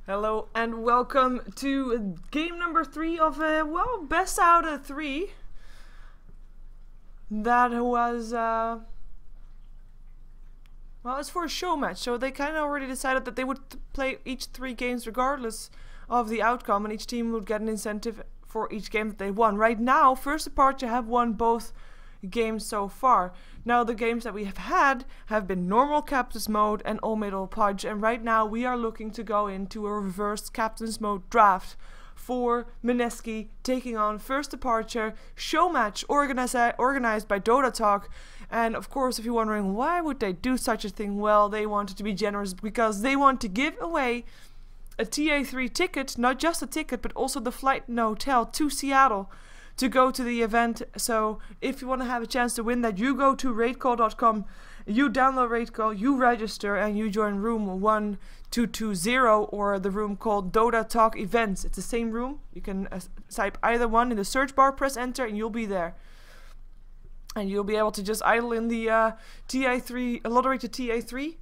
Hello and welcome to game number 3 of well, best out of 3. That was well, it's for a show match, so they kind of already decided that they would play each 3 games regardless of the outcome, and each team would get an incentive for each game that they won. Right now, First Departure have won both games so far. Now the games that we have had have been normal captain's mode and all middle podge, and right now we are looking to go into a reverse captain's mode draft for Mineski taking on First Departure Showmatch organized by DotaTalk. And of course, if you're wondering why would they do such a thing, well, they wanted to be generous because they want to give away a TA3 ticket, not just a ticket but also the flight and hotel to Seattle to go to the event. So if you want to have a chance to win that, you go to raidcall.com, you download Raidcall, you register, and you join room 1220, or the room called DotaTalk Events. It's the same room. You can type either one in the search bar, press enter, and you'll be there. And you'll be able to just idle in the TA3, lottery to TA3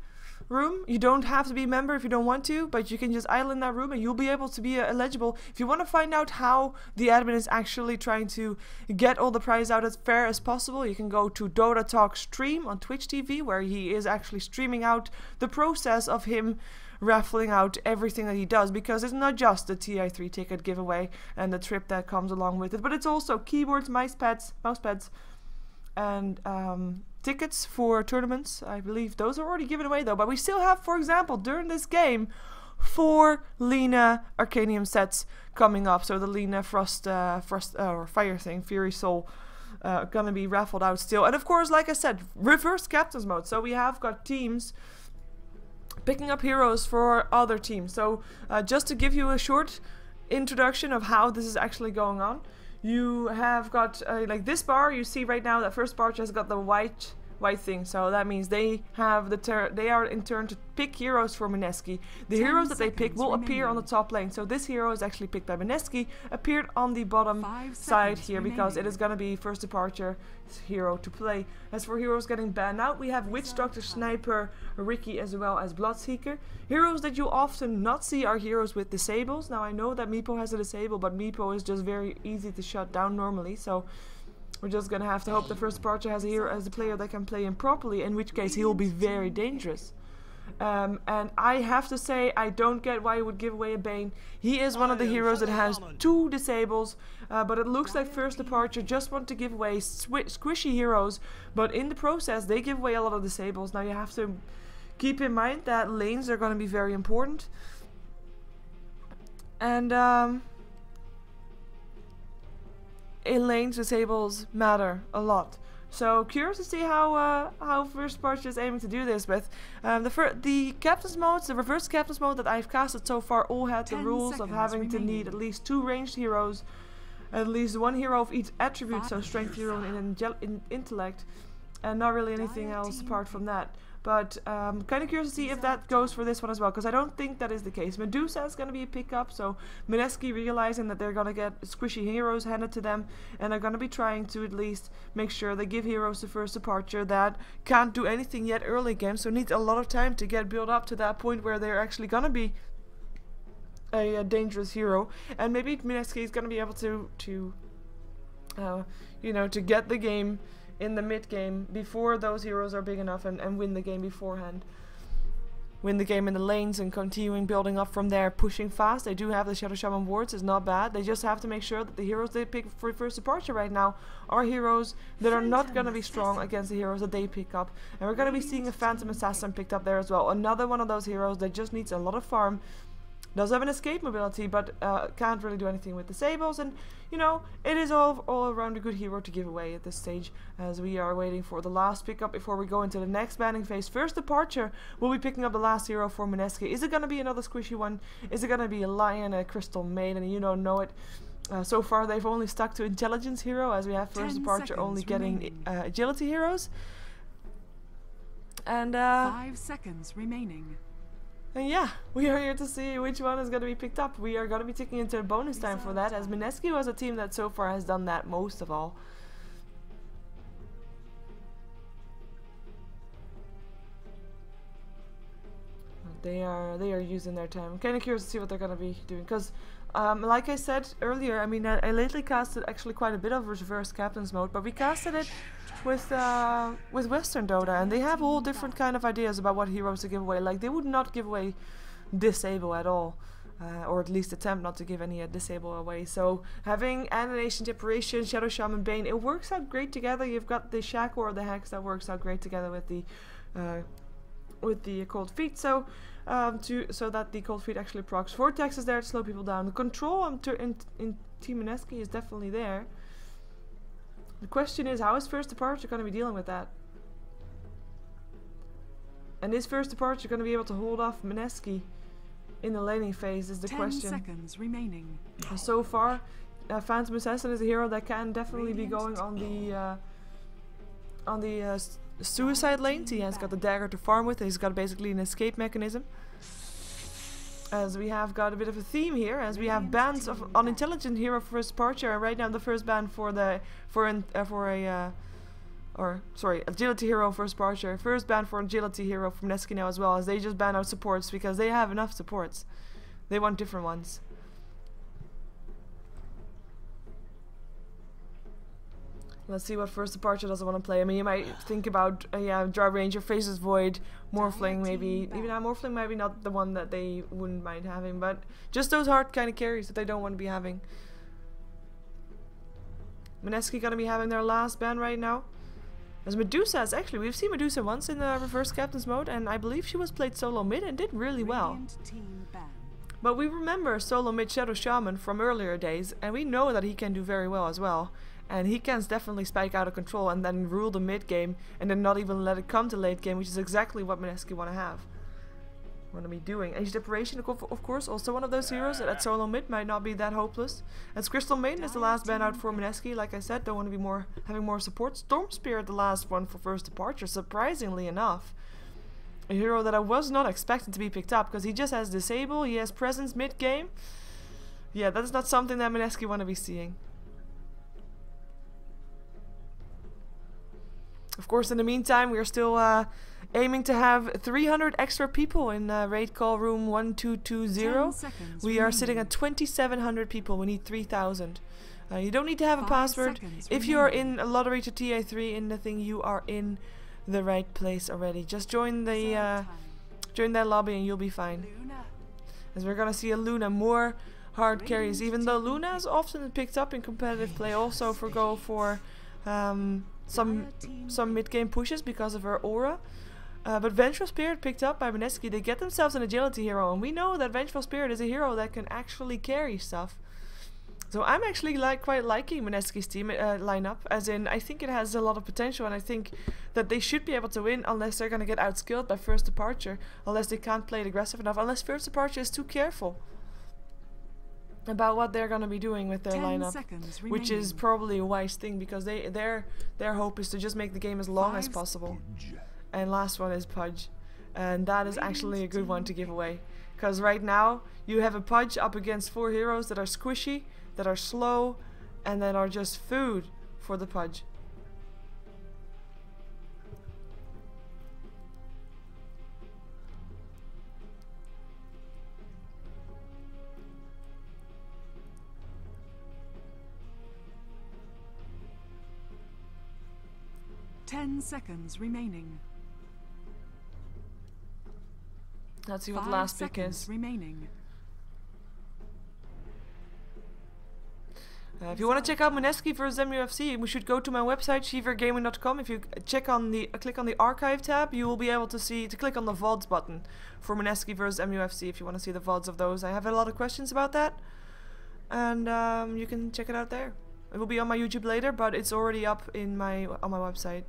room. You don't have to be a member if you don't want to, but you can just idle in that room and you'll be able to be eligible. If you want to find out how the admin is actually trying to get all the prizes out as fair as possible, you can go to DotaTalk stream on Twitch TV, where he is actually streaming out the process of him raffling out everything that he does, because it's not just the TI3 ticket giveaway and the trip that comes along with it, but it's also keyboards, mouse pads, and tickets for tournaments. I believe those are already given away though, but we still have, for example, during this game, 4 Lena Arcanium sets coming up. So the Lena Frost or Fire thing, Fury Soul, gonna be raffled out still. And of course, like I said, reverse captain's mode. So we have got teams picking up heroes for other teams. So just to give you a short introduction of how this is actually going on. You have got like this bar. You see right now that First Bar has got the white thing, so that means they have they are in turn to pick heroes for Mineski. The heroes that they pick will appear on the top lane. So this hero is actually picked by Mineski, appeared on the bottom side here because it is gonna be First Departure hero to play. As for heroes getting banned out, we have Witch Doctor, Sniper, Ricky, as well as Bloodseeker. Heroes that you often not see are heroes with disables. Now I know that Meepo has a disable, but Meepo is just very easy to shut down normally, so we're just gonna have to hope the First Departure has a hero as a player that can play him properly, in which case he will be very dangerous. And I have to say, I don't get why he would give away a Bane. He is one of the heroes that has 2 disables, but it looks like First Departure just want to give away squishy heroes, but in the process they give away a lot of disables. Now you have to keep in mind that lanes are going to be very important. And in lanes, disables matter a lot. So curious to see how First Departure is aiming to do this with. The captain's modes, the reverse captain's mode that I've casted so far, all had the rules of having to need at least 2 ranged heroes, at least 1 hero of each attribute, so strength hero and intellect, and not really anything else apart from that. But kind of curious to see if that goes for this one as well, because I don't think that is the case. Medusa is going to be a pickup, so Mineski realizing that they're going to get squishy heroes handed to them, and they're going to be trying to at least make sure they give heroes to First Departure that can't do anything yet early game, so needs a lot of time to get built up to that point where they're actually going to be a dangerous hero. And maybe Mineski is going to be able to you know, to get the game in the mid game before those heroes are big enough, and win the game beforehand. Win the game in the lanes and continuing building up from there, pushing fast. They do have the Shadow Shaman wards, it's not bad. They just have to make sure that the heroes they pick for First Departure right now are heroes that are not going to be strong against the heroes that they pick up. And we're going to be seeing a Phantom Assassin picked up there as well. Another one of those heroes that just needs a lot of farm. Does have an escape mobility, but can't really do anything with disables, and you know, it is all around a good hero to give away at this stage, as we are waiting for the last pickup before we go into the next banning phase. First Departure will be picking up the last hero for Mineski. Is it going to be another squishy one? Is it going to be a Lion, a Crystal Maiden? You don't know it. So far they've only stuck to Intelligence hero, as we have First Departure only getting Agility heroes. And 5 seconds remaining. And yeah, we are here to see which one is going to be picked up. We are going to be taking into bonus time for that, as Mineski was a team that so far has done that most of all. They are using their time. I'm kind of curious to see what they're gonna be doing, because like I said earlier, I mean, I lately casted actually quite a bit of reverse captain's mode, but we casted it with Western Dota, and they have all different kind of ideas about what heroes to give away. Like, they would not give away disable at all, or at least attempt not to give any disable away. So having Animation, Deparation, Shadow Shaman, Bane, it works out great together. You've got the Shack or the Hex that works out great together with the Cold Feet. So so that the Cold Feet actually procs. Vortex is there to slow people down. The control in Team Mineski is definitely there. The question is, how is First Departure going to be dealing with that? And is First Departure going to be able to hold off Mineski in the laning phase is the 10 question. seconds remaining. And so far, Phantom Assassin is a hero that can definitely be going on the suicide lanes. He has got the dagger to farm with. He's got basically an escape mechanism. As we have got a bit of a theme here, as we have bans of unintelligent hero for First Departure, and right now the first ban agility hero First Departure. First ban for agility hero from Mineski now as well, as they just ban out supports because they have enough supports. They want different ones. Let's see what First Departure doesn't want to play. I mean, you might think about, Dry Ranger, Faceless Void, Morphling maybe. Even now, Morphling might be not the one that they wouldn't mind having, but just those hard kind of carries that they don't want to be having. Mineski gonna be having their last ban right now. As Medusa is actually, we've seen Medusa once in the reverse captain's mode, and I believe she was played solo mid and did really well. But we remember solo mid Shadow Shaman from earlier days, and we know that he can do very well as well. And he can definitely spike out of control and then rule the mid game and then not even let it come to late game, which is exactly what Mineski want to have. Want to be doing. Age Deparation, of course, also one of those heroes that solo mid might not be that hopeless. As Crystal Maiden is the last ban out for Mineski, like I said, don't want to be having more support. Storm Spirit, the last one for First Departure, surprisingly enough. A hero that I was not expecting to be picked up, because he just has disable, he has presence mid game. Yeah, that is not something that Mineski want to be seeing. Of course, in the meantime, we are still aiming to have 300 extra people in raid call room 1220. We are sitting at 2,700 people. We need 3,000. You don't need to have a password. If you are in a lottery to TA3 in the thing, you are in the right place already. Just join the join that lobby and you'll be fine. As we're gonna see a Luna, more hard carries. Even though Luna is often picked up in competitive play, also for some mid-game pushes because of her aura. But Vengeful Spirit picked up by Mineski. They get themselves an agility hero, and we know that Vengeful Spirit is a hero that can actually carry stuff. So I'm actually quite liking Mineski's team lineup, as in I think it has a lot of potential, and I think that they should be able to win unless they're going to get outskilled by First Departure, unless they can't play it aggressive enough, unless First Departure is too careful about what they're gonna be doing with their lineup, which is probably a wise thing, because their hope is to just make the game as long as possible. And last one is Pudge, and that is actually a good one to give away, because right now you have a Pudge up against 4 heroes that are squishy, that are slow, and that are just food for the Pudge. Ten seconds remaining. Let's see what the last pick is. Remaining. If you want to check out Mineski vs MUFC, we should go to my website SheeverGaming.com. If you click on the archive tab, you will be able to click on the VODs button for Mineski vs MUFC if you want to see the VODs of those. I have a lot of questions about that, and you can check it out there. It will be on my YouTube later, but it's already up on my website.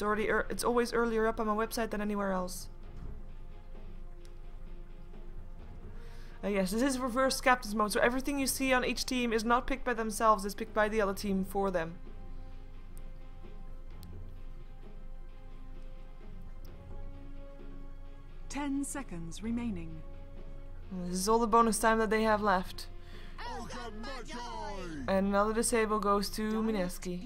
It's always earlier up on my website than anywhere else. Yes, this is reverse captain's mode, so everything you see on each team is not picked by themselves, it's picked by the other team for them. Ten seconds remaining. This is all the bonus time that they have left. And another disable goes to Mineski.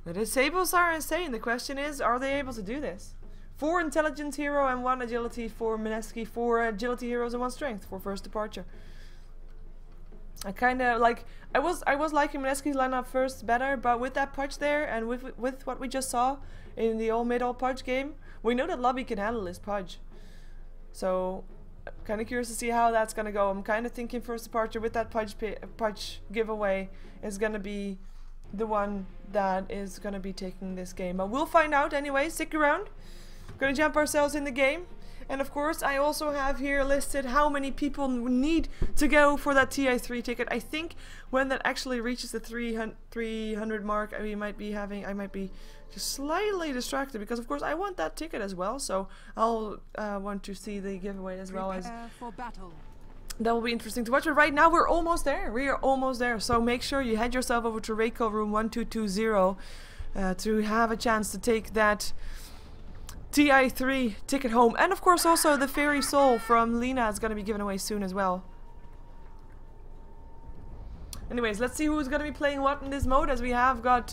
The disables are insane. The question is, are they able to do this? 4 intelligence hero and 1 agility for Mineski, 4 agility heroes and 1 strength for first departure. I kind of like, I was liking Mineski's lineup first better, but with that Pudge there and with what we just saw in the all mid all Pudge game, we know that Lobby can handle his Pudge. So kind of curious to see how that's gonna go. I'm kind of thinking first departure with that Pudge giveaway is gonna be the one that is gonna be taking this game. But we'll find out anyway. Stick around. Gonna jump ourselves in the game. And of course, I also have here listed how many people need to go for that TI3 ticket. I think when that actually reaches the 300 mark, I might be just slightly distracted because, of course, I want that ticket as well. So I'll want to see the giveaway as well as. For battle. That will be interesting to watch. But right now, we're almost there. We are almost there. So make sure you head yourself over to Reiko room 1220 to have a chance to take that TI3 ticket home. And of course also the Fairy Soul from Lena is going to be given away soon as well. Anyways, let's see who's going to be playing what in this mode, as we have got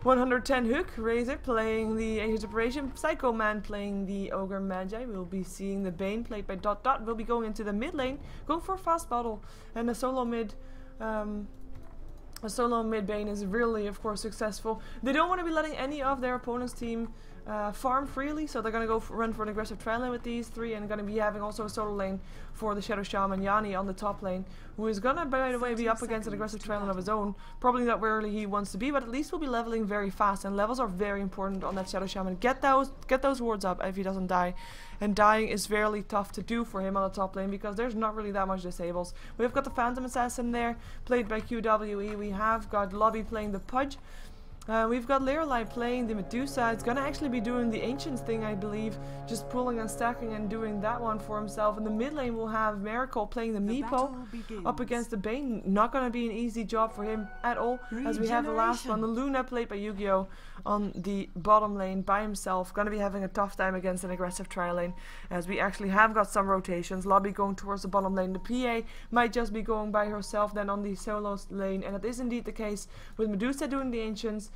110 Hook, Razor playing the Aegis Operation, Psycho Man playing the Ogre Magi. We'll be seeing the Bane played by Dot Dot. We'll be going into the mid lane, going for a fast bottle, and a solo mid Bane is really, of course, successful. They don't want to be letting any of their opponent's team farm freely, so they're going to go run for an aggressive trial lane with these 3, and going to be having also a solo lane for the Shadow Shaman Yanni on the top lane, who is going to, by the way, be up against an aggressive trial lane of his own. Probably not where he wants to be, but at least will be leveling very fast, and levels are very important on that Shadow Shaman. Get those wards up if he doesn't die, and dying is fairly tough to do for him on the top lane because there's not really that much disables. We've got the Phantom Assassin there, played by QWE. We have got Lobby playing the Pudge. We've got Lirelai playing the Medusa. It's gonna actually be doing the Ancients thing, I believe, just pulling and stacking and doing that one for himself. In the mid lane we'll have Miracle playing the Meepo up against the Bane. Not gonna be an easy job for him at all, as we have the last one, the Luna played by Yu-Gi-Oh! On the bottom lane by himself. Gonna be having a tough time against an aggressive trial lane, as we actually have got some rotations. Lobby going towards the bottom lane. The PA might just be going by herself then on the solo lane, and it is indeed the case with Medusa doing the Ancients.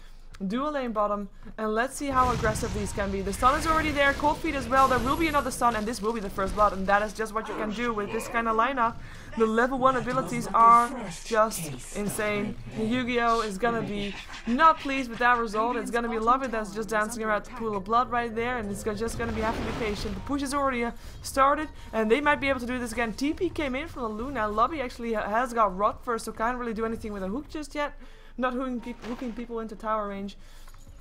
Dual lane bottom, and let's see how aggressive these can be. The stun is already there, cold feet as well. There will be another stun, and this will be the first blood, and that is just what you can do with this kind of lineup. The level 1 abilities are just insane. Yu-Gi-Oh! Is gonna be not pleased with that result. It's gonna be Lobby that's just dancing around the pool of blood right there, and it's just gonna be have to be patient. The push is already started, and they might be able to do this again. TP came in from the Luna. Lobby actually has got Rot first, so can't really do anything with a hook just yet. Not hooking people into tower range,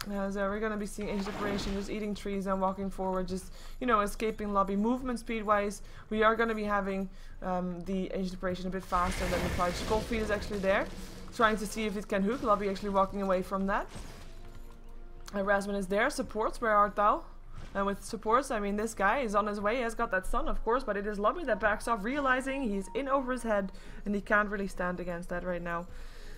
as we're going to be seeing Aegis Operation just eating trees and walking forward, just, you know, escaping Lobby. Movement speed wise, we are going to be having the Aegis Operation a bit faster than the Pudge. Cold Feet is actually there, trying to see if it can hook. Lobby actually walking away from that. Rasmus is there. Supports, where art thou? And with supports, I mean, this guy is on his way. He has got that stun, of course, but it is Lobby that backs off, realizing he's in over his head, and he can't really stand against that right now.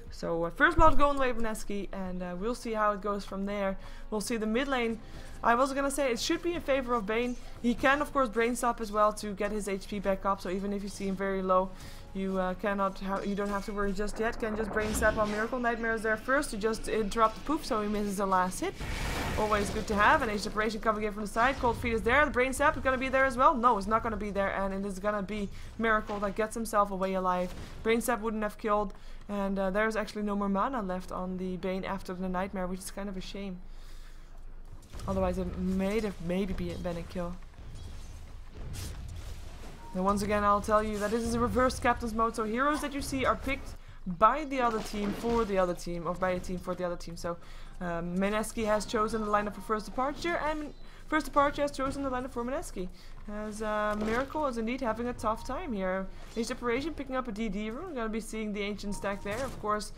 So first blood going away from Mineski, and we'll see how it goes from there. We'll see the mid lane. I was gonna say it should be in favor of Bane. He can of course brain stop as well to get his HP back up. So even if you see him very low, you you don't have to worry just yet. Can just brain stop on Miracle. Nightmare is there first to just interrupt the poof, so he misses the last hit. Always good to have. An Aegis Operation coming in from the side. Cold Feet is there. The brain stop is gonna be there as well. No, it's not gonna be there, and it is gonna be Miracle that gets himself away alive. Brain stop wouldn't have killed. And there's actually no more mana left on the Bane after the Nightmare, which is kind of a shame. Otherwise it may have maybe been a kill. And once again I'll tell you that this is a reverse captain's mode, so heroes that you see are picked by the other team for the other team, or by a team for the other team. So Mineski has chosen the lineup for first departure, and first departure has chosen the lineup for Mineski. As Miracle is indeed having a tough time here. Aegis Operation picking up a DD rune. Gonna be seeing the Ancient stack there. Of course,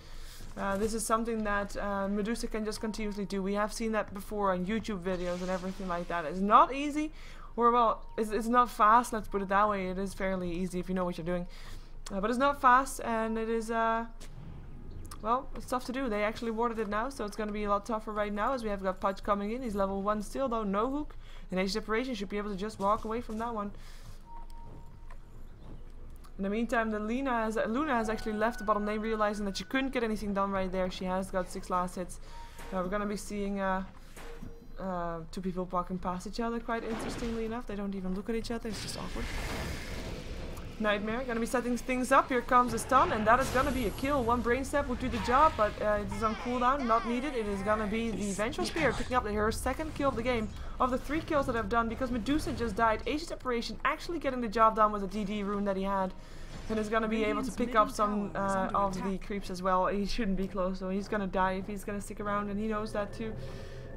this is something that Medusa can just continuously do. We have seen that before on YouTube videos and everything like that. It's not easy, or well, it's not fast. Let's put it that way. It is fairly easy if you know what you're doing, but it's not fast, and it is well, it's tough to do. They actually warded it now, so it's going to be a lot tougher right now, as we have got Pudge coming in. He's level 1 still, though, no hook. And Aegis Operation should be able to just walk away from that one. In the meantime, the Luna has actually left the bottom lane, realizing that she couldn't get anything done right there. She has got 6 last hits. We're going to be seeing two people walking past each other quite interestingly enough. They don't even look at each other, it's just awkward. Nightmare, gonna be setting things up. Here comes a stun, and that is gonna be a kill. One brain step would do the job, but it is on cooldown, not needed. It is gonna be the Vengeful Spirit picking up her second kill of the game, of the 3 kills that I've done, because Medusa just died. Aegis Separation actually getting the job done with the DD rune that he had, and is gonna be able to pick up some of the creeps as well. He shouldn't be close, so he's gonna die if he's gonna stick around, and he knows that too.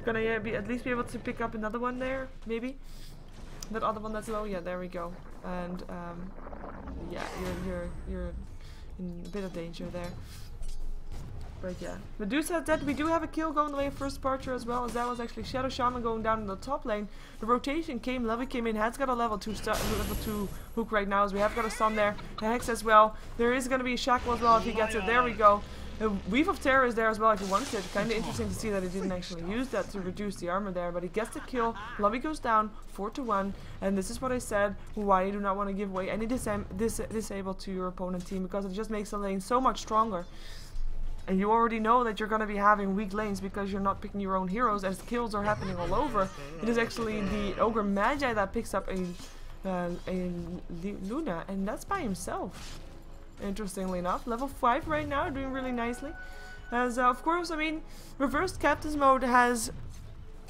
Gonna at least be able to pick up another one there, maybe. That other one that's low, yeah, there we go. And yeah, you're in a bit of danger there. But yeah, Medusa dead. We do have a kill going the way of first Archer as well, as that was actually Shadow Shaman going down in the top lane. The rotation came, Levy came in, Head's got a level 2 hook right now, as we have got a stun there. The Hex as well. There is gonna be a shackle as well if he gets it. There we go. The Weave of Terror is there as well if he wants it. Kind of interesting to see that he didn't actually use that to reduce the armor there, but he gets the kill. Lobby goes down 4-1, and this is what I said, why you do not want to give away any disable to your opponent team, because it just makes the lane so much stronger. And you already know that you're going to be having weak lanes because you're not picking your own heroes, as kills are happening all over. It is actually the Ogre Magi that picks up a Luna, and that's by himself. Interestingly enough, level 5 right now, doing really nicely. As of course, I mean, reversed captain's mode has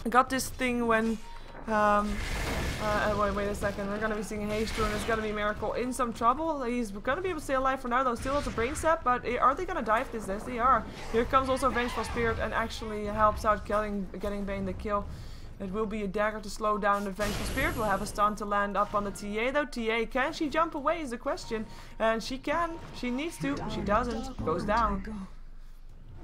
got this thing when wait a second, we're gonna be seeing Haystone, and it's gonna be Miracle in some trouble. He's gonna be able to stay alive for now though, still has a brain step, but are they gonna die if this? Yes, they are. Here comes also Vengeful Spirit and actually helps out getting Bane the kill. It will be a dagger to slow down the Vengeful Spirit. We'll have a stun to land up on the TA though. TA, can she jump away is the question. And she can. She needs to. She doesn't. Goes down.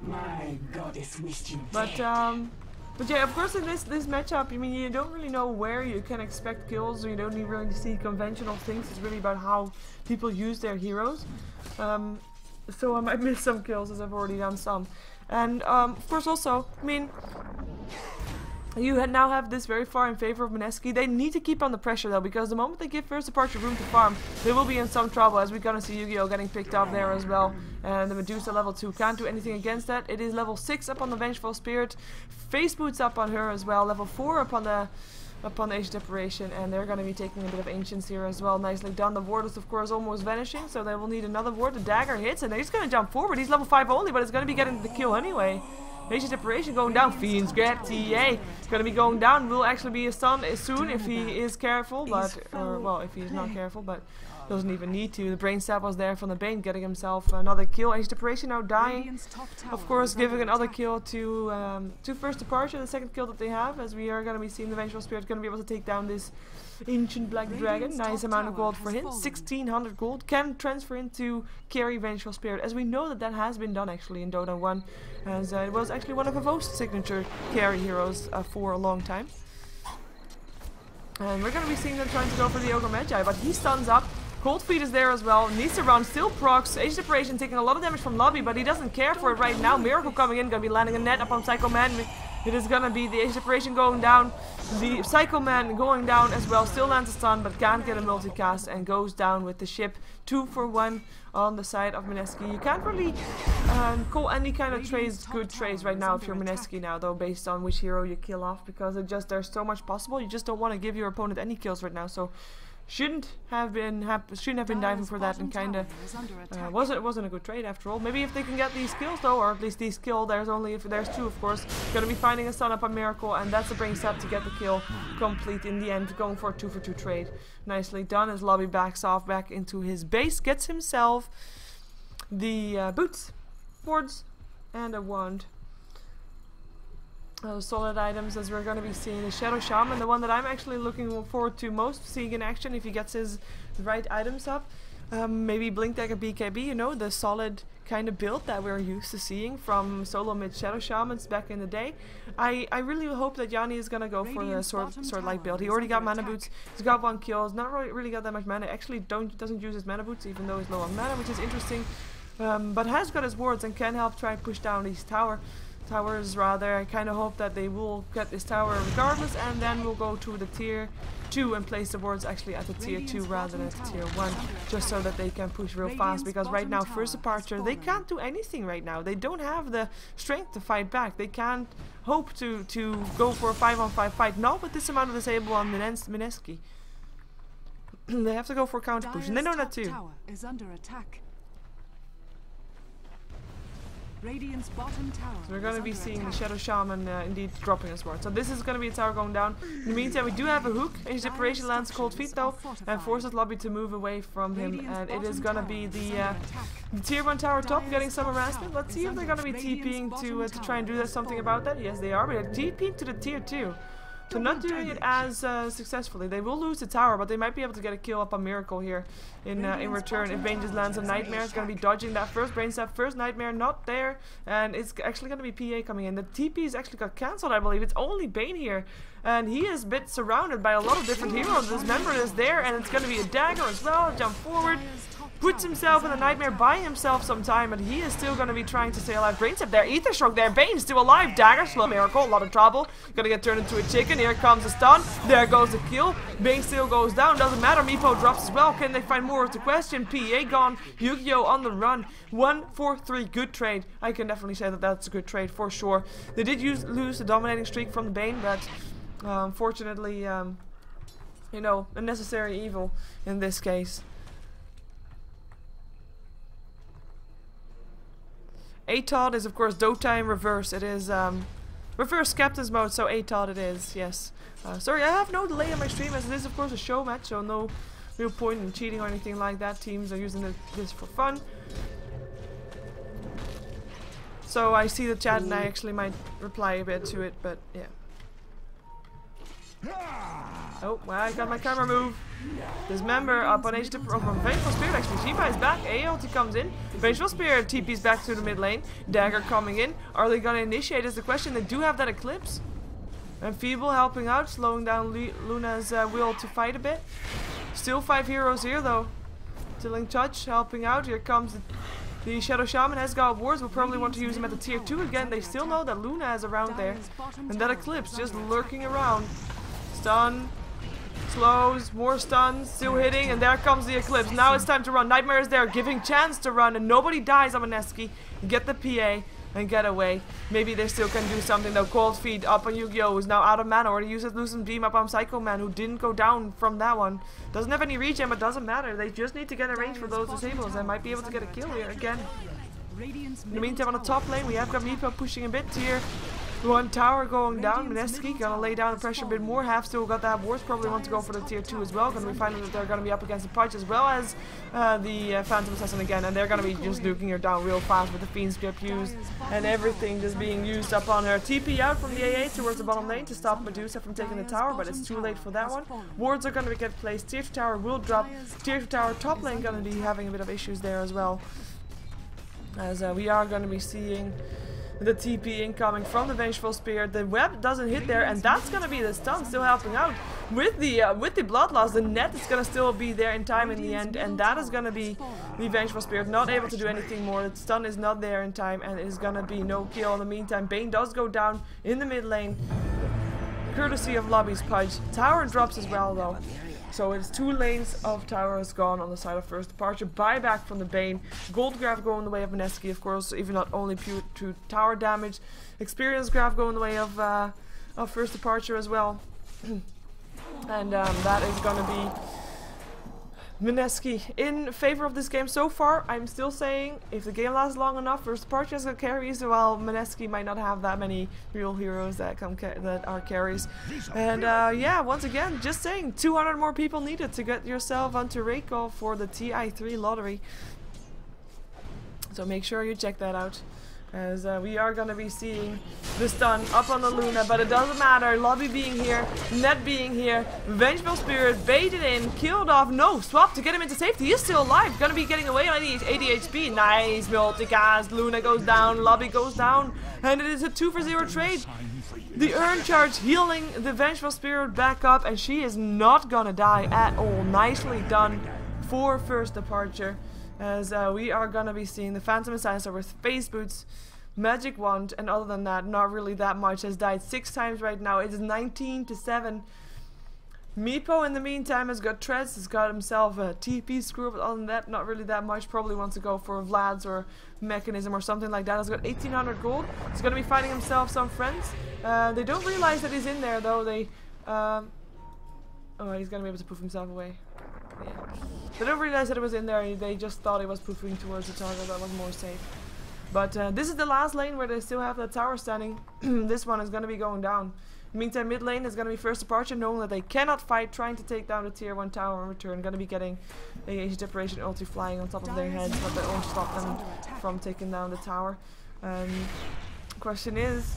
My goddess wished you but yeah, of course in this matchup, I mean, you don't really know where you can expect kills, or you don't really see conventional things. It's really about how people use their heroes. So I might miss some kills as I've already done some. And of course also, I mean, you now have this very far in favor of Mineski. They need to keep on the pressure though, because the moment they give First Departure room to farm, they will be in some trouble, as we're gonna see Yu-Gi-Oh getting picked up there as well. And the Medusa level 2 can't do anything against that. It is level 6 up on the Vengeful Spirit. Face Boots up on her as well. Level 4 up on the Ancient Separation, and they're gonna be taking a bit of Ancients here as well. Nicely done. The ward is of course almost vanishing, so they will need another ward. The dagger hits, and he's gonna jump forward. He's level 5 only, but it's gonna be getting the kill anyway. Ancient Separation going down. Fiends get TA. It's gonna be going down. Will actually be a stun soon if he is careful, but well, if he's not careful, but doesn't even need to. The brain stab was there from the Bane, getting himself another kill. Ancient Separation now dying. Of course, giving another kill to First Departure, the second kill that they have, as we are gonna be seeing the Vengeful Spirit gonna be able to take down this Ancient Black Dragon. Nice amount of gold for him. 1600 gold. Can transfer into carry Vengeful Spirit, as we know that has been done actually in Dota 1, as it was actually one of Evo's signature carry heroes for a long time. And we're gonna be seeing them trying to go for the Ogre Magi, but he stuns up. Cold Feet is there as well. Needs to run. Still procs. Ancient Separation taking a lot of damage from Lobby, but he doesn't care for it right now. Miracle coming in. Gonna be landing a net up on Psycho Man. It is gonna be the Ancient Separation going down. The Psycho Man going down as well. Still lands a stun, but can't get a multicast and goes down with the ship. 2 for 1 on the side of Mineski. You can't really call any kind of trades good trades right now if you're Mineski now, though, based on which hero you kill off, because there's so much possible. You just don't want to give your opponent any kills right now. So shouldn't have been diving for that, and kind of wasn't a good trade after all. Maybe if they can get these kills though, or at least these kill. There's 2 of course. Gonna be finding a stun up on Miracle, and that's a brain step to get the kill complete in the end, going for a 2 for 2 trade. Nicely done, as Lobby backs off back into his base, gets himself the boots, wards, and a wand. Solid items, as we're going to be seeing the Shadow Shaman, the one that I'm actually looking forward to most seeing in action if he gets his right items up. Maybe Blink Dagger BKB, you know, the solid kind of build that we're used to seeing from solo mid Shadow Shamans back in the day. I really hope that Yanni is going to go for the sword-like build. He already got mana boots, he's got 1 kill, he's not really got that much mana, actually doesn't use his mana boots even though he's low on mana, which is interesting. But has got his wards and can help try and push down his tower. towers rather. I kind of hope that they will get this tower regardless, and then we'll go to the tier 2 and place the wards actually at the tier 2 rather than at the tier 1, just so that they can push real fast, because right now first departure they can't do anything right now. They don't have the strength to fight back. They can't hope to go for a 5-on-5 fight, not with this amount of disable on Mineski. They have to go for a counter push, and they know that too. Tower is under attack. Radiant's bottom tower. So we're going to be seeing the Shadow Shaman indeed dropping us more. So this is going to be a tower going down. In the meantime, we do have a hook. His separation lands cold feet though, and forces Lobby to move away from him. And it is going to be the tier 1 tower top getting some harassment. Let's see if they're going to be TPing to try and do something about that. Yes, they are. But they're TPing to the tier 2. So not doing it as successfully. They will lose the tower, but they might be able to get a kill up on Miracle here in return. If Bane just lands a Nightmare, it's going to be dodging that first Brain Stab. First Nightmare not there, and it's actually going to be PA coming in. The TP is actually got cancelled, I believe. It's only Bane here, and he is a bit surrounded by a lot of different heroes. This member is there, and it's going to be a dagger as well. Jump forward. Puts himself in a Nightmare, buying himself some time, but he is still going to be trying to stay alive. Brain Stab there, Ether Stroke there, Bane still alive, Dagger, slow Miracle, a lot of trouble. Gonna get turned into a chicken, here comes a stun, there goes the kill. Bane still goes down, doesn't matter, Meepo drops as well. Can they find more of the question? PA gone, Yu-Gi-Oh on the run. 1-4-3, good trade. I can definitely say that that's a good trade for sure. They did lose the dominating streak from the Bane, but unfortunately, you know, a necessary evil in this case. ATOD is of course Dota in reverse. It is reverse captain's mode, so ATOD it is, yes. Sorry, I have no delay on my stream as it is of course a show match, so no real point in cheating or anything like that. Teams are using this for fun. So I see the chat and I actually might reply a bit to it, but yeah. Oh, well, I got my camera move. This member up on HP from Vengeful Spirit actually. Sheever is back. ALT comes in. Vengeful Spirit TP's back to the mid lane. Dagger coming in. Are they gonna initiate is the question. They do have that Eclipse. And Feeble helping out, slowing down Luna's will to fight a bit. Still 5 heroes here though. Tilling Touch helping out. Here comes the Shadow Shaman has got wards. We'll probably want to use him at the tier 2 again. They still know that Luna is around there. And that Eclipse just lurking around. Stun, slows, more stuns, still hitting, and there comes the Eclipse. Now it's time to run. Nightmare is there, giving chance to run, and nobody dies on Mineski. Get the PA and get away. Maybe they still can do something though. Cold Feet up on Yu-Gi-Oh! Who's now out of mana, or he uses Lucent Beam up on Psycho Man, who didn't go down from that one. Doesn't have any regen, but doesn't matter. They just need to get a range for those disables and might be able to get a kill here again. In the meantime, on the top lane, we have got Meepo pushing a bit here. 1 tower going down. Mineski gonna lay down the pressure a bit more. Have still got that wards. Probably want to go for the tier 2 as well. Gonna be finding that they're gonna be up against the Pudge as well as the Phantom Assassin again, and they're gonna be just nuking her down real fast with the Fiend Script used and everything just being used up on her. TP out from the AA towards the bottom lane to stop Medusa from taking the tower, but it's too late for that one. Wards are gonna get placed. Tier 2 tower will drop. Tier 2 tower top lane gonna be having a bit of issues there as well, as we are gonna be seeing the TP incoming from the Vengeful Spirit. The web doesn't hit there, and that's gonna be the stun still helping out with the blood loss. The net is gonna still be there in time in the end, and that is gonna be the Vengeful Spirit not able to do anything more. The stun is not there in time, and it is gonna be no kill. In the meantime, Bane does go down in the mid lane, courtesy of Lobby's Pudge. Tower drops as well though. So it's 2 lanes of towers gone on the side of first departure. Buyback from the Bane. Gold graph going the way of Mineski, of course, even not only pure to tower damage. Experience graph going the way of first departure as well. And that is gonna be Mineski in favor of this game so far. I'm still saying if the game lasts long enough, first departure is gonna carries. While Mineski might not have that many real heroes that are carries. And yeah, once again, just saying 200 more people needed to get yourself onto Raycall for the TI3 lottery. So make sure you check that out, as we are gonna be seeing the stun up on the Luna, but it doesn't matter. Lobby being here, Net being here, Vengeful Spirit baited in, killed off, no, swap to get him into safety. He's still alive, gonna be getting away on 80 HP. Nice multicast, Luna goes down, Lobby goes down, and it is a 2-for-0 trade. The Urn Charge healing the Vengeful Spirit back up, and she is not gonna die at all. Nicely done for first departure, as we are gonna be seeing the Phantom Assassin with face boots magic wand, and other than that, not really that much. Has died 6 times right now. It is 19-7. Meepo in the meantime has got Treads, has got himself a TP screw, but other than that, not really that much. Probably wants to go for Vlad's or Mechanism or something like that. Has got 1800 gold. He's gonna be finding himself some friends. They don't realize that he's in there though. They oh, he's gonna be able to poof himself away. Yeah. They don't realize that it was in there. They just thought it was poofing towards the target. That was more safe. But this is the last lane where they still have that tower standing. This one is gonna be going down. Meantime, mid lane is going to be first departure, knowing that they cannot fight, trying to take down the tier 1 tower in return. Going to be getting a Age Deparation ulti flying on top of their heads, but that won't stop them from taking down the tower. Question is,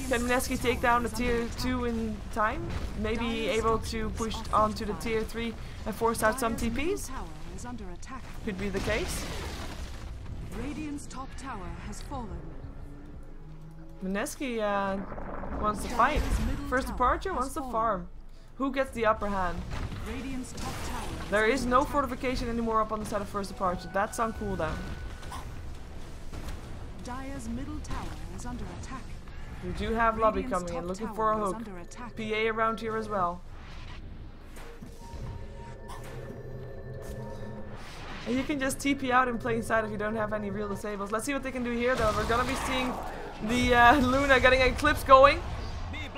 can Mineski take down the tier 2 in time? Maybe able to push onto the tier 3 and force out some TPs? Could be the case. Radiant's top tower has fallen. Mineski wants to fight. First departure wants to farm. Who gets the upper hand? There is no fortification anymore up on the side of first departure. That's on cooldown. Dire's middle tower is under attack. We do have Lobby coming in, looking for a hook. PA around here as well. And you can just TP out in plain sight if you don't have any real disables. Let's see what they can do here though. We're gonna be seeing the Luna getting Eclipse going,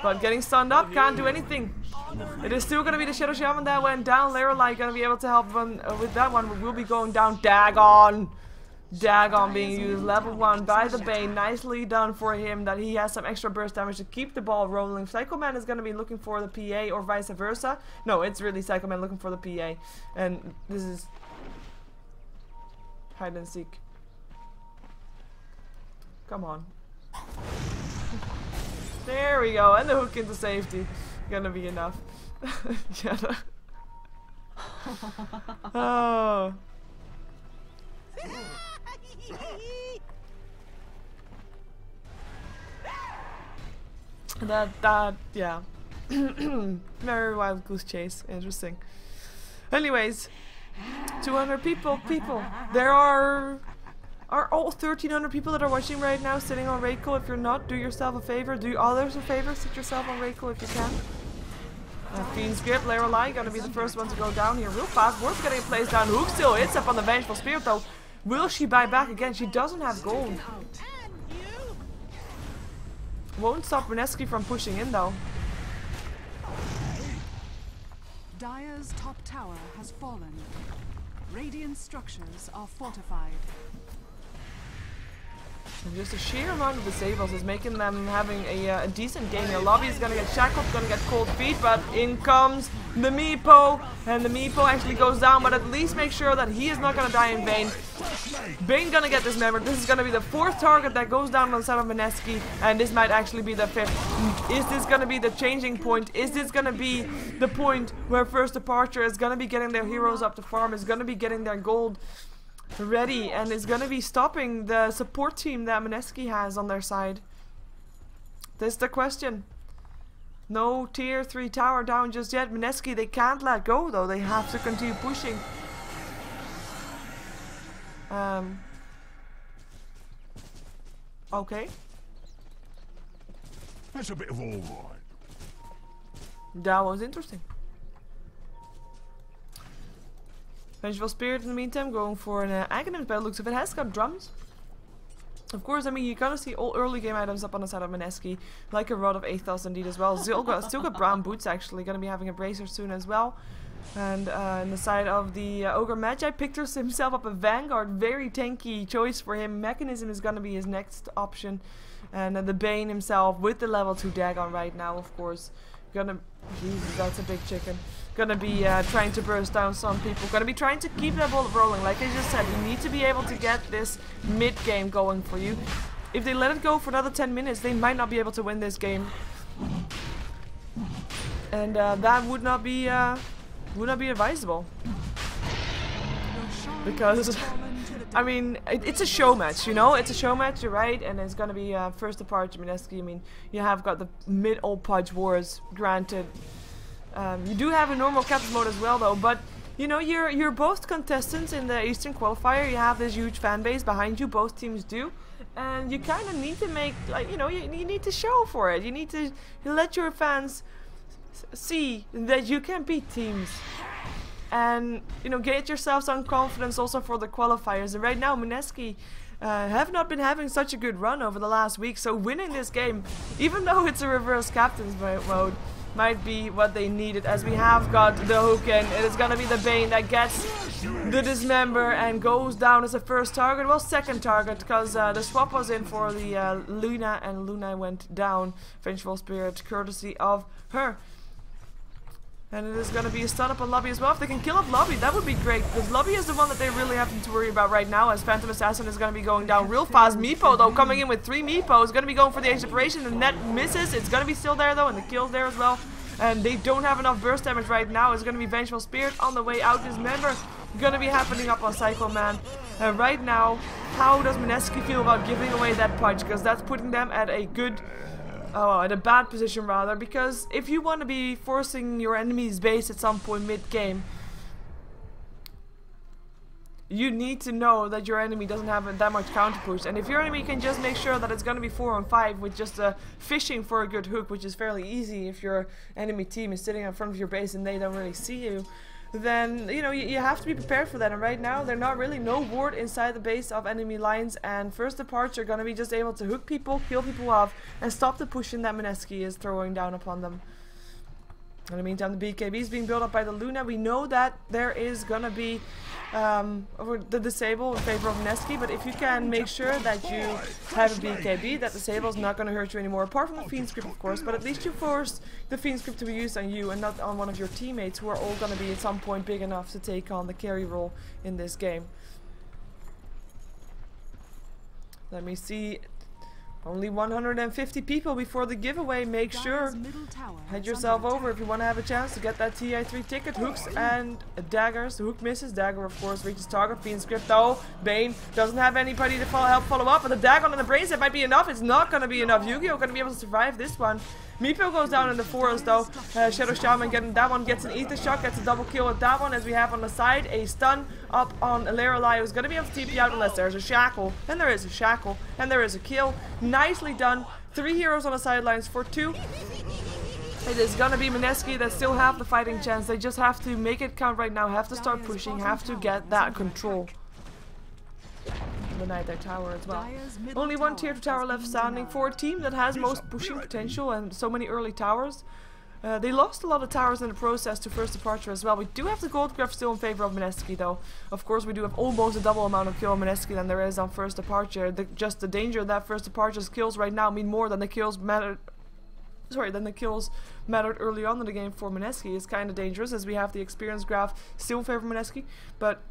but getting stunned up, can't do anything. It is still gonna be the Shadow Shaman that went down. Lorelei gonna be able to help them with that one, but we'll be going down. Dagon! Dagon being used, level 1 by the Bane. Nicely done for him that he has some extra burst damage to keep the ball rolling. Psycho Man is gonna be looking for the PA or vice versa. No, it's really Psycho Man looking for the PA. And this is hide and seek. Come on. There we go, and the hook into safety. Gonna be enough. Yeah. Oh. That, yeah. Very wild goose chase. Interesting. Anyways, 200 people. There are all 1300 people that are watching right now sitting on Rayco. If you're not, do yourself a favor. Do others a favor. Sit yourself on Rayco if you can. Fiend's Grip, Lorelei gonna be the first one to go down here real fast. Worth's getting placed down. Hook still hits up on the Vengeful Spirit though. Will she buy back again? She doesn't have gold. Won't stop Mineski from pushing in though. Dire's top tower has fallen. Radiant structures are fortified. And just a sheer amount of disables is making them having a decent game here. Lobby is gonna get shackled, gonna get cold feet, but in comes the Meepo, and the Meepo actually goes down, but at least make sure that he is not gonna die in vain. Bane gonna get dismembered. This is gonna be the 4th target that goes down on the side of Mineski, and this might actually be the 5th. Is this gonna be the changing point? Is this gonna be the point where first departure is gonna be getting their heroes up to farm, is gonna be getting their gold ready, and is gonna be stopping the support team that Mineski has on their side? That's the question. No tier 3 tower down just yet. Mineski, they can't let go though. They have to continue pushing. Okay. That's a bit of all right. That was interesting. Vengeful Spirit in the meantime going for an Aghanim by the looks of it. Has got drums. Of course, I mean, you kind of see all early game items up on the side of Mineski, like a Rod of Aethos indeed as well. Still got brown boots actually, gonna be having a bracer soon as well. And on the side of the Ogre Magi, picked himself up a Vanguard, very tanky choice for him. Mechanism is gonna be his next option. And the Bane himself with the level 2 Dagon right now, of course. Jesus, that's a big chicken. Gonna be trying to burst down some people. Gonna be trying to keep that ball rolling. Like I just said, you need to be able to get this mid game going for you. If they let it go for another 10 minutes, they might not be able to win this game. And that would not be advisable. Because I mean, it's a show match, you know? It's a show match, you're right, and it's gonna be first departure Mineski. I mean, you have got the mid-old Pudge Wars, granted. You do have a normal captain mode as well, though, but you know, you're both contestants in the Eastern qualifier. You have this huge fan base behind you. Both teams do. And you kind of need to make, like, you know, you need to show for it. You need to let your fans see that you can beat teams. And, you know, get yourself some confidence also for the qualifiers. And right now, Mineski have not been having such a good run over the last week. So winning this game, even though it's a reverse captain's mode, might be what they needed, as we have got the hook in. It is going to be the Bane that gets the dismember and goes down as a first target. Well, second target, because the swap was in for the Luna, and Luna went down. Vengeful Spirit, courtesy of her. And it is going to be a stun up on Lobby as well. If they can kill up Lobby, that would be great, because Lobby is the one that they really have to worry about right now, as Phantom Assassin is going to be going down real fast. Meepo, though, coming in with 3 Meepo, is going to be going for the Age Operation. The net misses. It's going to be still there, though, and the kill's there as well. And they don't have enough burst damage right now. It's going to be Vengeful Spirit on the way out. Dismember going to be happening up on Psycho Man. And right now, how does Mineski feel about giving away that punch? Because that's putting them at a good... Oh, at a bad position rather, because if you want to be forcing your enemy's base at some point mid-game, you need to know that your enemy doesn't have that much counter push. And if your enemy can just make sure that it's going to be 4 on 5 with just fishing for a good hook, which is fairly easy if your enemy team is sitting in front of your base and they don't really see you, then, you know, you have to be prepared for that. And right now, they're not really no ward inside the base of enemy lines, and first departure are going to be just able to hook people, kill people off, and stop the pushing that Mineski is throwing down upon them. In the meantime, the BKB is being built up by the Luna. We know that there is going to be the disable in favor of Mineski, but if you can make sure that you have a BKB, that disable is not going to hurt you anymore, apart from the Fiend script, of course, but at least you force the Fiend script to be used on you and not on one of your teammates, who are all going to be at some point big enough to take on the carry role in this game. Let me see. Only 150 people before the giveaway. Make sure, head yourself over if you want to have a chance to get that TI3 ticket. Hooks and daggers. The hook misses. Dagger, of course, reaches target. Fiend script, though. Bane doesn't have anybody to help follow up. But the dagger on the brains, it might be enough. It's not going to be enough. Yu-Gi-Oh! Going to be able to survive this one. Meepo goes down in the forest, though. Shadow Shaman getting that one, gets an ether shock, gets a double kill with that one, as we have on the side a stun up on Leralai, who's going to be able to TP out unless there's a shackle. And there is a shackle, and there is a kill. Nicely done. 3 heroes on the sidelines for 2. It is going to be Mineski that still have the fighting chance. They just have to make it count right now, have to start pushing, have to get that control. The Knight their tower as well. Only 1 tier 2 tower left standing for a team that has most pushing potential and so many early towers. They lost a lot of towers in the process to first departure as well. We do have the gold graph still in favor of Mineski, though. Of course, we do have almost a double amount of kill on Mineski than there is on first departure. Just the danger that first departure's kills right now mean more than the kills mattered. Sorry, than the kills mattered early on in the game for Mineski. Is kind of dangerous, as we have the experience graph still in favor of Mineski, but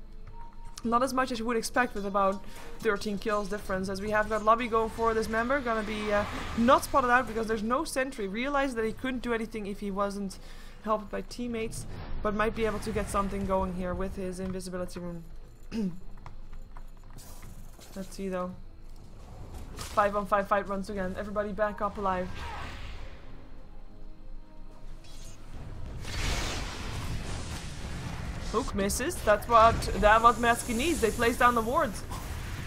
not as much as you would expect with about 13 kills difference, as we have got Lobby going for this member. Gonna be not spotted out because there's no sentry. Realized that he couldn't do anything if he wasn't helped by teammates, but might be able to get something going here with his invisibility rune. Let's see though. 5 on 5 fight runs again. Everybody back up alive. Hook misses. That's what Mineski needs. They place down the wards.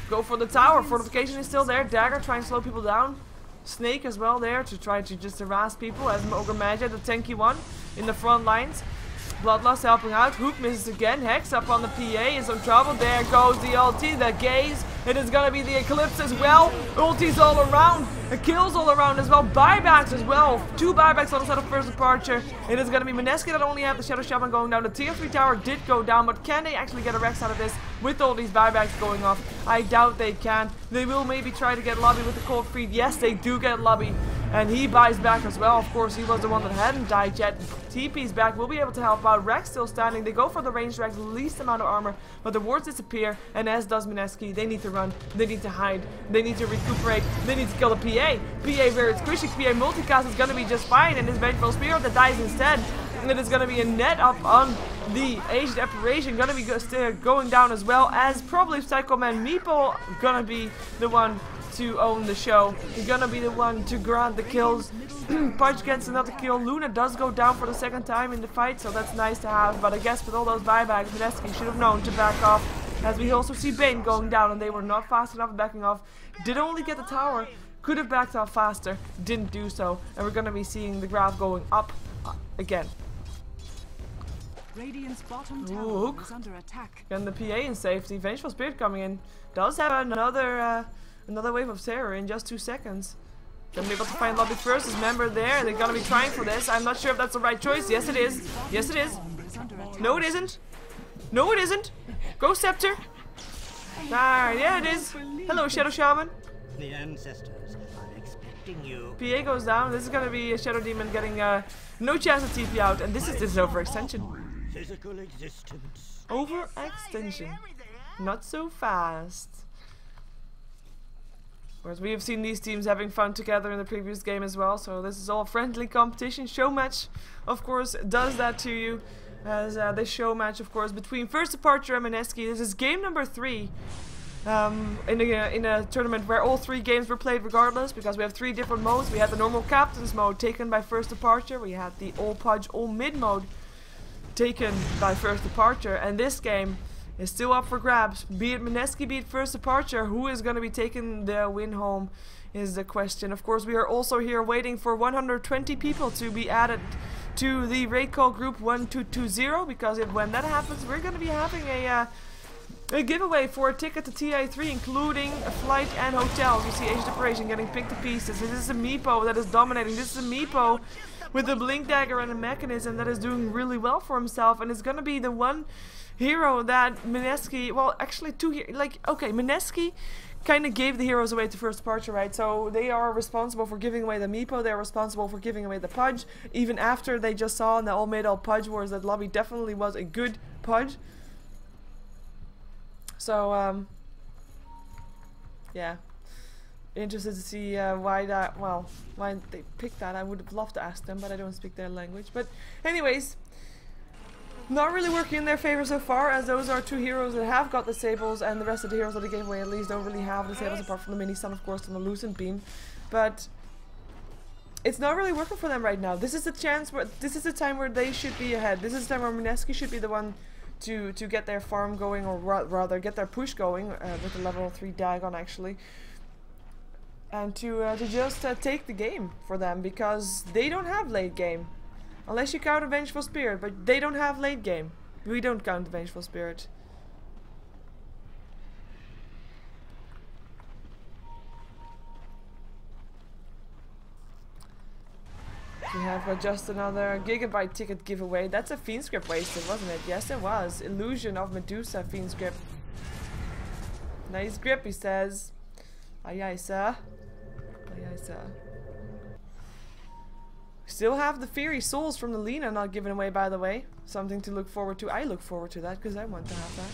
Go for the tower. Fortification is still there. Dagger trying to slow people down. Snake as well there to try to just harass people, as Ogre Magi, the tanky one, in the front lines. Bloodlust helping out. Hook misses again. Hex up on the PA is in trouble. There goes the ulti, the gaze. It is gonna be the Eclipse as well. Ultis all around. Kills all around as well. Buybacks as well. 2 buybacks on the side of first departure. It is gonna be Mineski that only have the Shadow Shaman going down. The tier 3 tower did go down, but can they actually get a Rex out of this with all these buybacks going off? I doubt they can. They will maybe try to get Lobby with the cold feed. Yes, they do get Lobby. And he buys back as well. Of course, he was the one that hadn't died yet. TP's back, will be able to help out. Rex still standing. They go for the ranged Rex, least amount of armor, but the wards disappear, and as does Mineski. They need to run, they need to hide, they need to recuperate, they need to kill the PA. PA where it's squishy. PA multicast is gonna be just fine, and his Vengeful Spirit that dies instead. And it is gonna be a net up on the Aged Apparition, gonna be going down as well, as probably Psycho Man Meepo gonna be the one to own the show. He's gonna be the one to grant the kills. Pudge gets another kill. Luna does go down for the second time in the fight, so that's nice to have. But I guess with all those buybacks, Mineski should have known to back off. As we also see Bane going down, and they were not fast enough backing off. Did only get the tower. Could have backed off faster. Didn't do so. And we're gonna be seeing the graph going up again. Radiant's bottom tower is under attack. And the PA in safety. Vengeful Spirit coming in. Does have another wave of terror in just 2 seconds. Gonna be able to find lobby first. His member there. They're gonna be trying for this. I'm not sure if that's the right choice. Yes, it is. Yes, it is. No, it isn't. No, it isn't. Go Scepter. Alright, yeah, it is. Hello, Shadow Shaman. The ancestors are expecting you. PA goes down. This is gonna be a Shadow Demon getting no chance to TP out, and this is overextension. Physical existence. Overextension. Not so fast. Whereas we have seen these teams having fun together in the previous game as well, so this is all friendly competition. Showmatch, of course, does that to you. As this show match, of course, between First Departure and Mineski. This is game number 3 in a tournament where all 3 games were played regardless, because we have 3 different modes. We had the normal captain's mode taken by First Departure. We had the all Pudge, all mid mode taken by First Departure, and this game is still up for grabs. Be it Mineski, be it First Departure, who is going to be taking the win home is the question. Of course, we are also here waiting for 120 people to be added to the raid call group 1220, because when that happens, we're going to be having a giveaway for a ticket to TI3, including a flight and hotels. You see Agent Operation getting picked to pieces. This is a Meepo that is dominating. This is a Meepo with a blink dagger and a mechanism that is doing really well for himself, and it's going to be the one hero that Mineski, well, actually 2 okay, Mineski kind of gave the heroes away to First Departure, right? So they are responsible for giving away the Meepo, they're responsible for giving away the Pudge, even after they just saw in the all mid all Pudge wars that lobby definitely was a good Pudge. So, yeah. Interested to see why they picked that. I would have loved to ask them, but I don't speak their language. But anyways, not really working in their favor so far, as those are 2 heroes that have got the Sables, and the rest of the heroes that they gave away at least don't really have the Sables, apart from the Mini Sun, of course, and the Lucent Beam. But it's not really working for them right now. This is the chance where, this is the time where they should be ahead. This is the time where Mineski should be the one to get their farm going, or rather get their push going with the level 3 Dagon actually. And to just take the game for them, because they don't have late game. Unless you count a Vengeful Spirit, but they don't have late game. We don't count the Vengeful Spirit. We have just another Gigabyte ticket giveaway. That's a Fiend Script wasted, wasn't it? Yes, it was. Illusion of Medusa Fiend Script. Nice grip, he says. Aye aye, sir. Aye aye, sir. Still have the Fiery Souls from the Lina not given away, by the way. Something to look forward to. I look forward to that because I want to have that.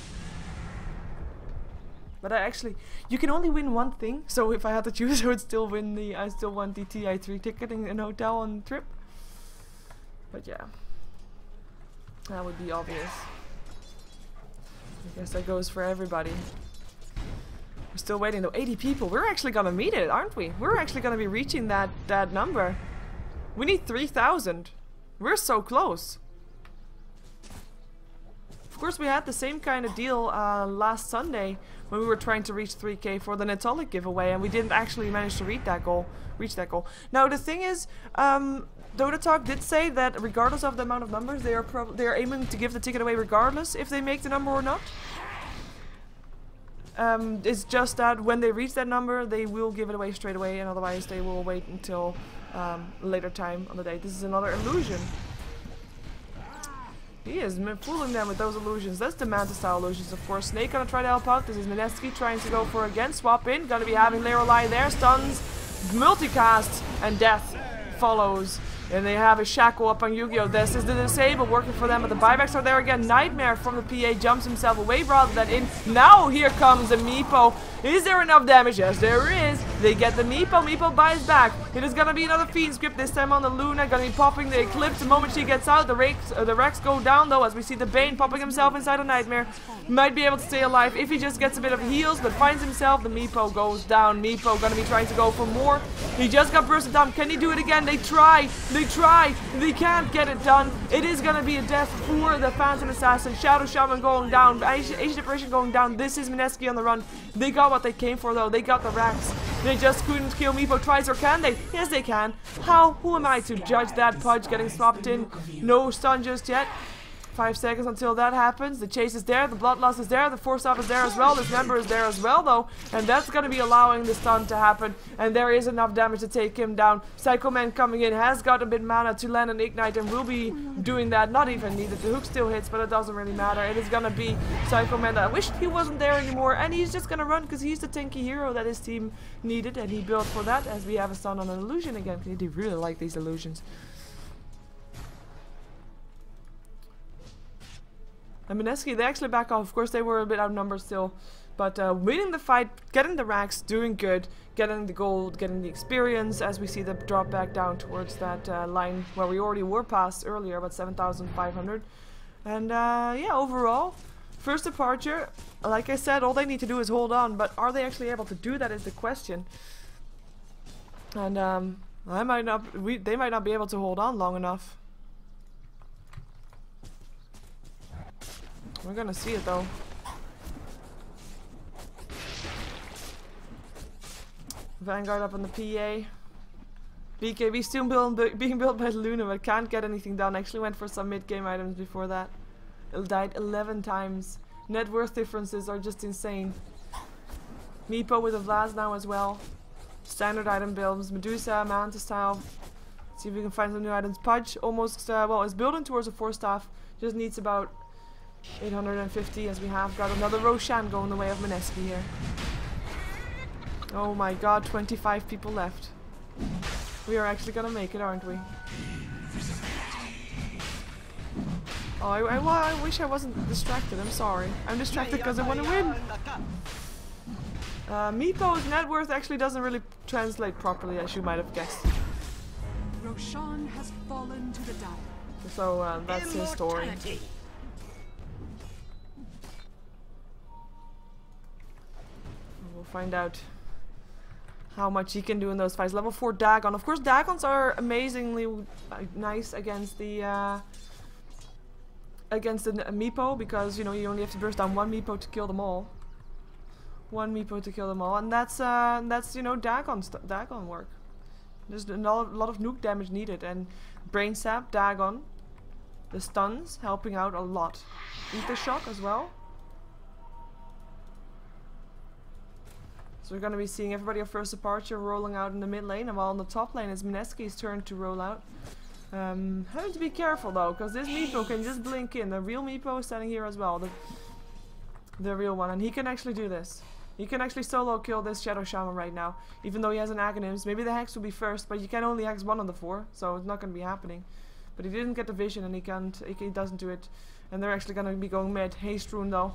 But I actually, you can only win one thing. So if I had to choose, I would still win the. I still want the TI3 ticket in a hotel on the trip. But yeah, that would be obvious. I guess that goes for everybody. We're still waiting though. 80 people. We're actually gonna meet it, aren't we? We're actually gonna be reaching that number. We need 3,000. We're so close. Of course, we had the same kind of deal last Sunday when we were trying to reach 3K for the Netolic giveaway, and we didn't actually manage to reach that goal. Now the thing is, DotaTalk did say that regardless of the amount of numbers, they are aiming to give the ticket away regardless if they make the number or not. It's just that when they reach that number, they will give it away straight away, and otherwise they will wait until a later time on the day. This is another illusion. He is fooling them with those illusions. That's the Manta style illusions, of course. Snake gonna try to help out. This is Mineski trying to go for again. Swap in. Gonna be having Lorelei there. Stuns, multicast, and death follows. And they have a shackle up on Yu-Gi-Oh! This is the disable working for them, but the buybacks are there again. Nightmare from the PA jumps himself away rather than in. Now here comes the Meepo. Is there enough damage? Yes, there is. They get the Meepo. Meepo buys back. It is gonna be another Fiend script, this time on the Luna. Gonna be popping the Eclipse the moment she gets out. The Rex go down though, as we see the Bane popping himself inside a Nightmare. Might be able to stay alive if he just gets a bit of heals, but finds himself. The Meepo goes down. Meepo gonna be trying to go for more. He just got bursted down. Can he do it again? They try. They can't get it done. It is gonna be a death for the Phantom Assassin. Shadow Shaman going down. Ancient Apparition going down. This is Mineski on the run. They got what they came for though. They got the racks. They just couldn't kill Meepo twice, or can they? Yes, they can. How? Who am I to judge that? Pudge getting swapped in. No stun just yet. 5 seconds until that happens. The chase is there, the bloodlust is there, the force up is there as well, this member is there as well though, and that's gonna be allowing the stun to happen, and there is enough damage to take him down. Psycho Man coming in, has got a bit mana to land an ignite and will be doing that, not even needed. The hook still hits, but it doesn't really matter. It is gonna be Psycho Man. I wish he wasn't there anymore, and he's just gonna run because he's the tanky hero that his team needed, and he built for that, as we have a stun on an illusion again. They do really like these illusions. And Mineski, they actually back off. Of course, they were a bit outnumbered still. But winning the fight, getting the racks, doing good, getting the gold, getting the experience, as we see the drop back down towards that line where we already were past earlier, about 7,500. And yeah, overall, first departure, like I said, all they need to do is hold on. But are they actually able to do that is the question. And they might not be able to hold on long enough. We're gonna see it though. Vanguard up on the PA. BKB still being built by Luna, but can't get anything done. Actually went for some mid-game items before that. It died 11 times. Net worth differences are just insane. Meepo with a Vlad now as well. Standard item builds. Medusa, Manta style. See if we can find some new items. Pudge almost, well, is building towards a 4-staff. Just needs about 850, as we have got another Roshan going the way of Mineski here. Oh my god, 25 people left. We are actually gonna make it, aren't we? Oh, I wish I wasn't distracted. I'm sorry. I'm distracted because I want to win. Meepo's net worth actually doesn't really translate properly, as you might have guessed. Roshan has fallen to the dire. So that's his story. We'll find out how much he can do in those fights. Level 4 Dagon. Of course, Dagons are amazingly nice against the Meepo, because you know you only have to burst down one Meepo to kill them all. One Meepo to kill them all, and that's you know Dagon work. There's a lot of nuke damage needed, and Brain Sap, Dagon, the stuns helping out a lot. Ether Shock as well. So we're going to be seeing everybody of first departure rolling out in the mid lane, and while on the top lane it's Mineski's turn to roll out. Having to be careful though, because this Meepo can just blink in. The real Meepo is standing here as well, the real one, and he can actually do this. He can actually solo kill this Shadow Shaman right now, even though he has an Aghanim's. Maybe the Hex will be first, but you can only Hex one of the 4, so it's not going to be happening. But he didn't get the vision, and he doesn't do it. And they're actually going to be going mid. Haste Rune though,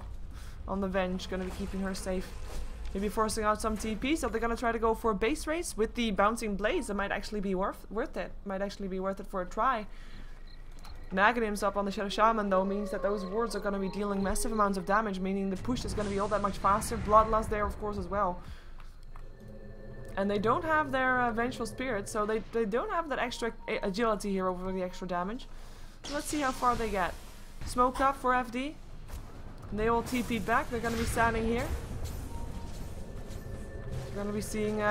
on the Venge, going to be keeping her safe. Maybe forcing out some TP, so they're gonna try to go for a base race with the bouncing blades. That might actually be worth it. Might actually be worth it for a try. Aghanim's up on the Shadow Shaman though means that those wards are gonna be dealing massive amounts of damage, meaning the push is gonna be all that much faster. Bloodlust there of course as well. And they don't have their Vengeful Spirit, so they don't have that extra agility here over the extra damage. Let's see how far they get. Smoke up for FD. And they all TP back. They're gonna be standing here. We're going to be seeing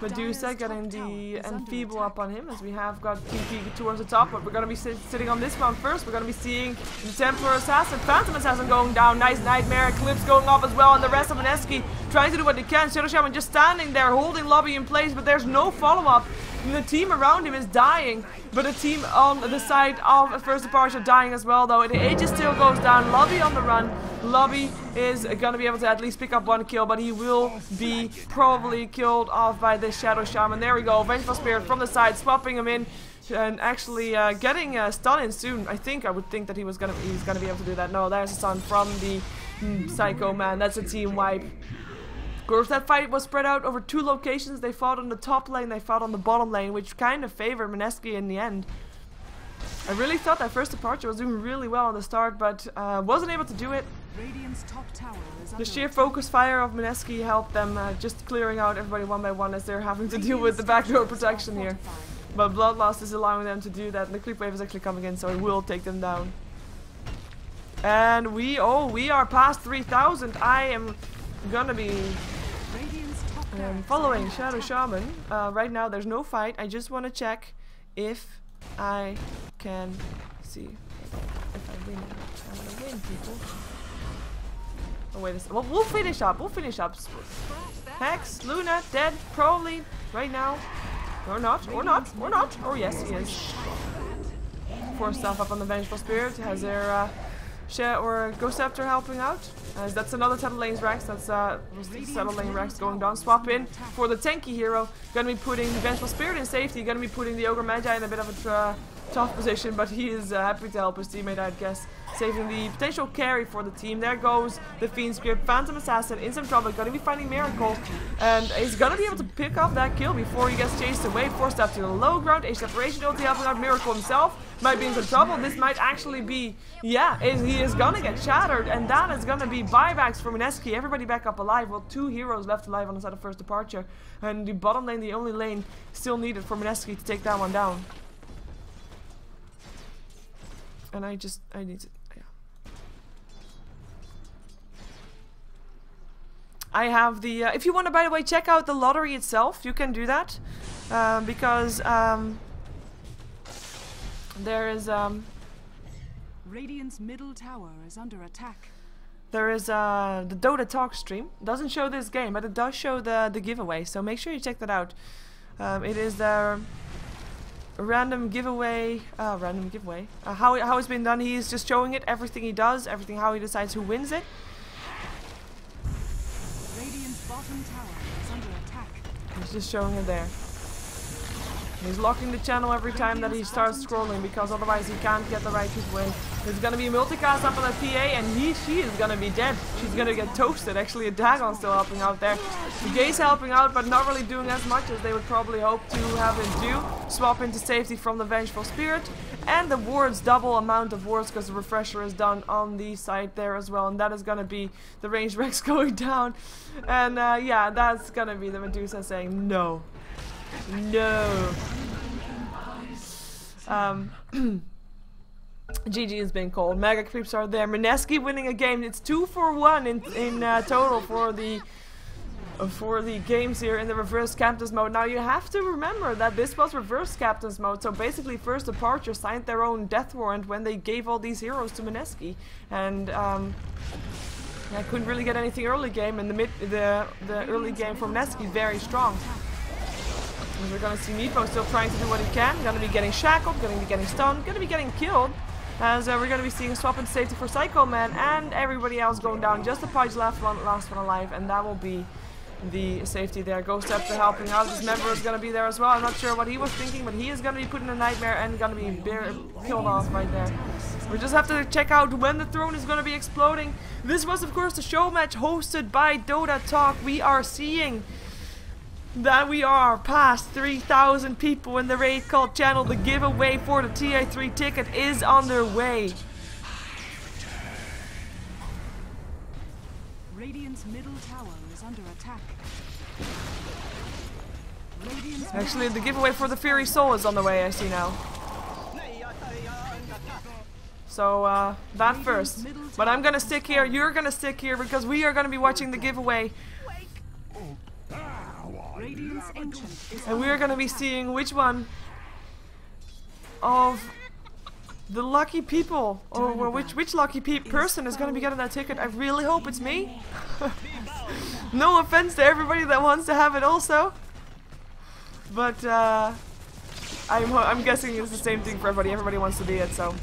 Medusa getting the Enfeeble up on him, as we have got TP towards the top, but we're going to be sitting on this one first. We're going to be seeing the Templar Assassin, Phantom Assassin going down, nice Nightmare, Eclipse going up as well, and the rest of Mineski trying to do what they can. Shadow Shaman just standing there, holding Lobby in place, but there's no follow-up. The team around him is dying, but the team on the side of first departure dying as well though. The Aegis still goes down, Lobby on the run. Lobby is gonna be able to at least pick up one kill, but he will be probably killed off by this Shadow Shaman. There we go, Vengeful Spirit from the side, swapping him in and actually getting stun in soon. I would think that he's gonna be able to do that. No, there's a stun from the Psycho Man. That's a team wipe. Of course, that fight was spread out over 2 locations. They fought on the top lane, they fought on the bottom lane, which kind of favored Mineski in the end. I really thought that first departure was doing really well on the start, but wasn't able to do it. Radiant's top tower is The under sheer attack. focus fire of Mineski helped them just clearing out everybody one by one as they're having to deal with the backdoor protection here. But Bloodlust is allowing them to do that, and the creep wave is actually coming in, so it will take them down. And we are past 3,000. I am gonna be Radiant's top barracks following are Shadow under attack. Shaman. Right now there's no fight. I just want to check if I can see if I win. I'm gonna win, people. Oh wait a second. Well, we'll finish up. We'll finish up. Hex, Luna, dead, probably right now. Or not. Or not. Or not. Or yes, he is. 4 stuff up on the Vengeful Spirit. Has their or Ghost Scepter helping out. That's another Settle Lane's Rex. That's Settle Lane Rex going down. Swap in for the tanky hero. Gonna be putting Vengeful Spirit in safety. Gonna be putting the Ogre Magi in a bit of a tough position, but he is happy to help his teammate, I'd guess. Saving the potential carry for the team. There goes the Fiend Script. Phantom Assassin in some trouble. Gonna be finding Miracle. And he's gonna be able to pick up that kill before he gets chased away. 4 steps to the low ground. A separation ulti helping out Miracle himself. Might be in some trouble. This might actually be, yeah, he is gonna get shattered. And that is gonna be buybacks for Mineski. Everybody back up alive. Well, 2 heroes left alive on the side of first departure. And the bottom lane, the only lane still needed for Mineski to take that one down. And I need to, yeah. I have the, if you want to, by the way, check out the lottery itself, you can do that. Because, there is, Radiant's middle tower is under attack. there is, the DotaTalk stream. Doesn't show this game, but it does show the giveaway, so make sure you check that out. It is the random giveaway, how it's been done. He's just showing it, everything he does, everything, how he decides who wins it. Radiant's bottom tower is under attack. He's just showing it there. He's locking the channel every time that he starts scrolling, because otherwise he can't get the right giveaway. There's gonna be a multicast up on the PA, and she is gonna be dead. She's gonna get toasted. Actually, a Dagon still helping out there. The Gay's helping out, but not really doing as much as they would probably hope to have him do. Swap into safety from the Vengeful Spirit. And the wards, double amount of wards, because the refresher is done on the side there as well. And that is gonna be the range Rex going down. And yeah, that's gonna be the Medusa saying no. No. GG has been called. Mega creeps are there. Mineski winning a game. It's 2 for 1 in total for the games here in the reverse captain's mode. Now you have to remember that this was reverse captain's mode. So basically, first departure signed their own death warrant when they gave all these heroes to Mineski, and I couldn't really get anything early game. And the early game for Mineski very strong. And we're gonna see Meepo still trying to do what he can. Gonna be getting shackled, gonna be getting stunned, gonna be getting killed. As we're gonna be seeing swap into safety for Psycho Man and everybody else going down. Just the Pudge last one alive, and that will be the safety there. Ghost Scepter helping out. This member is gonna be there as well. I'm not sure what he was thinking, but he is gonna be put in a nightmare and gonna be killed off right there. We just have to check out when the throne is gonna be exploding. This was, of course, the show match hosted by DotaTalk. We are seeing that we are past 3,000 people in the raid called channel. The giveaway for the TA3 ticket is underway. Radiant's middle tower is under attack. Radiant's Actually, the giveaway for the Fury Soul is on the way, I see now. So, that first. But I'm gonna stick here, you're gonna stick here, because we are gonna be watching the giveaway. Radiant's ancient is And we are gonna be seeing which one of the lucky people, or well, which lucky person is gonna be getting that ticket. I really hope it's me. No offense to everybody that wants to have it also. But, I'm guessing it's the same thing for everybody. Everybody wants to be it, so.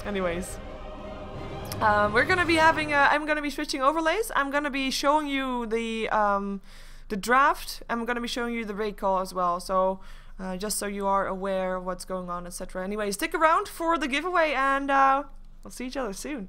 Anyways. We're gonna be having, I'm gonna be switching overlays. I'm gonna be showing you the draft. I'm gonna be showing you the raid call as well. So, just so you are aware of what's going on, etc. Anyway, stick around for the giveaway, and we'll see each other soon.